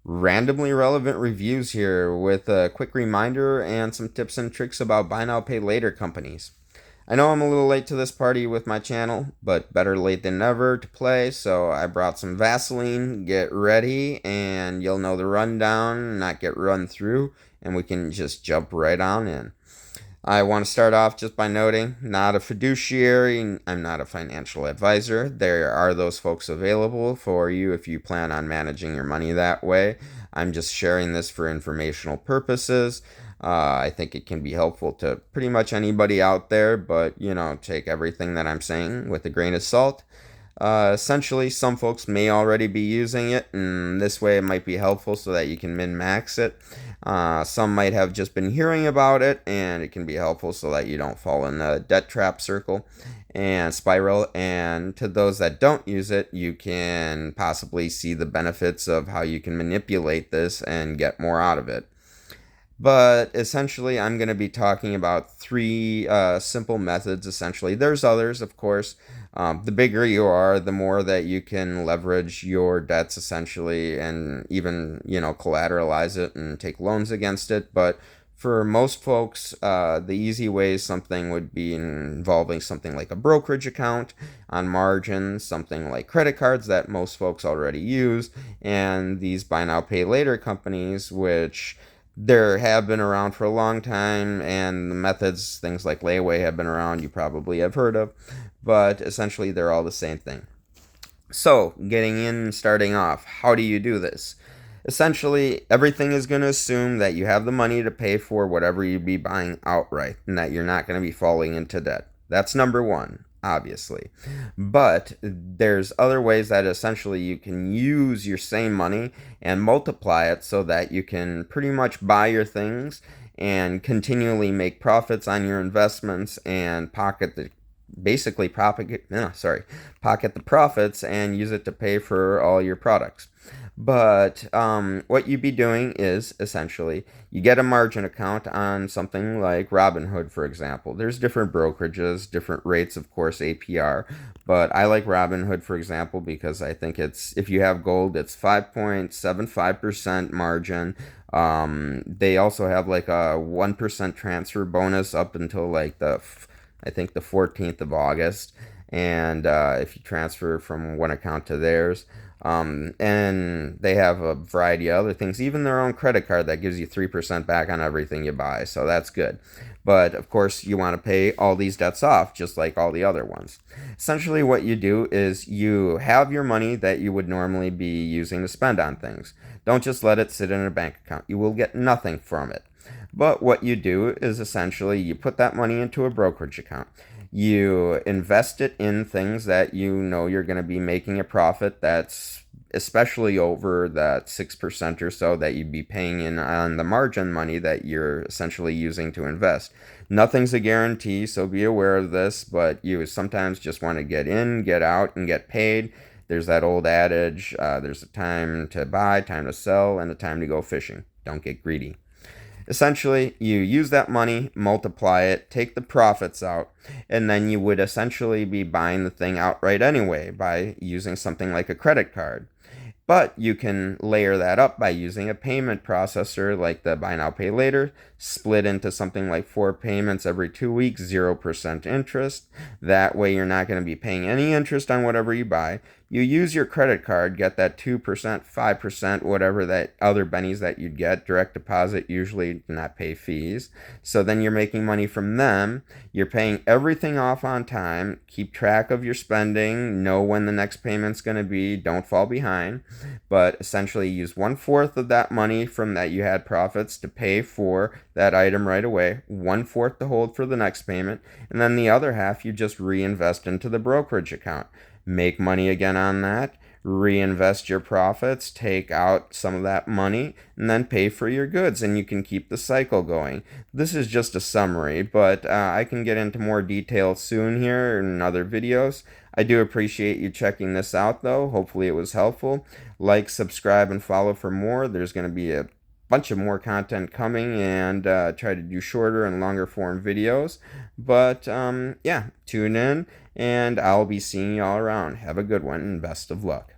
Randomly relevant reviews here with a quick reminder and some tips and tricks about buy now pay later companies. I know I'm a little late to this party with my channel, but better late than never to play, so I brought some Vaseline. Get ready and you'll know the rundown, not get run through, and we can just jump right on in. I want to start off just by noting, not a fiduciary, I'm not a financial advisor. There are those folks available for you if you plan on managing your money that way. I'm just sharing this for informational purposes. I think it can be helpful to pretty much anybody out there, but take everything that I'm saying with a grain of salt. Essentially, some folks may already be using it, and this way it might be helpful so that you can min-max it. Some might have just been hearing about it, and it can be helpful so that you don't fall in the debt trap circle and spiral. And to those that don't use it, you can possibly see the benefits of how you can manipulate this and get more out of it. But essentially, I'm going to be talking about three simple methods, essentially. There's others, of course. The bigger you are, the more that you can leverage your debts, essentially, and even, collateralize it and take loans against it. But for most folks, the easy way something would be involving something like a brokerage account on margin, something like credit cards that most folks already use, and these buy now, pay later companies, which there have been around for a long time, and the methods, things like layaway, have been around, you probably have heard of, but essentially they're all the same thing. So, getting in and starting off, how do you do this? Essentially, everything is going to assume that you have the money to pay for whatever you'd be buying outright, and that you're not going to be falling into debt. That's number one, obviously. But there's other ways that essentially you can use your same money and multiply it so that you can pretty much buy your things and continually make profits on your investments and pocket the pocket the profits and use it to pay for all your products. But what you'd be doing is essentially you get a margin account on something like Robinhood, for example. There's different brokerages, different rates, of course, APR. But I like Robinhood, for example, because I think if you have gold, it's 5.75% margin. They also have like a 1% transfer bonus up until like I think the 14th of August. And if you transfer from one account to theirs, and they have a variety of other things, even their own credit card that gives you 3% back on everything you buy. So that's good. But of course, you want to pay all these debts off just like all the other ones. Essentially, what you do is you have your money that you would normally be using to spend on things. Don't just let it sit in a bank account. You will get nothing from it. But what you do is essentially you put that money into a brokerage account. You invest it in things that you know you're going to be making a profit that's especially over that 6% or so that you'd be paying in on the margin money that you're essentially using to invest. Nothing's a guarantee, so be aware of this, but you sometimes just want to get in, get out, and get paid. There's that old adage, there's a time to buy, time to sell, and a time to go fishing. Don't get greedy. Essentially, you use that money, multiply it, take the profits out, and then you would essentially be buying the thing outright anyway by using something like a credit card. But you can layer that up by using a payment processor like the buy now pay later, split into something like 4 payments every 2 weeks, 0% interest. That way you're not going to be paying any interest on whatever you buy. You use your credit card, get that 2%, 5%, whatever that other bennies that you'd get, direct deposit, usually do not pay fees. So then you're making money from them. You're paying everything off on time. Keep track of your spending. Know when the next payment's going to be. Don't fall behind. But essentially use 1/4 of that money from that you had profits to pay for that item right away, 1/4 to hold for the next payment, and then the other half you just reinvest into the brokerage account. Make money again on that, reinvest your profits, take out some of that money, and then pay for your goods, and you can keep the cycle going. This is just a summary, but I can get into more detail soon here in other videos. I do appreciate you checking this out, though. Hopefully it was helpful. Like, subscribe, and follow for more. There's going to be a bunch of more content coming, and try to do shorter and longer form videos. But yeah, tune in, and I'll be seeing you all around. Have a good one, and best of luck.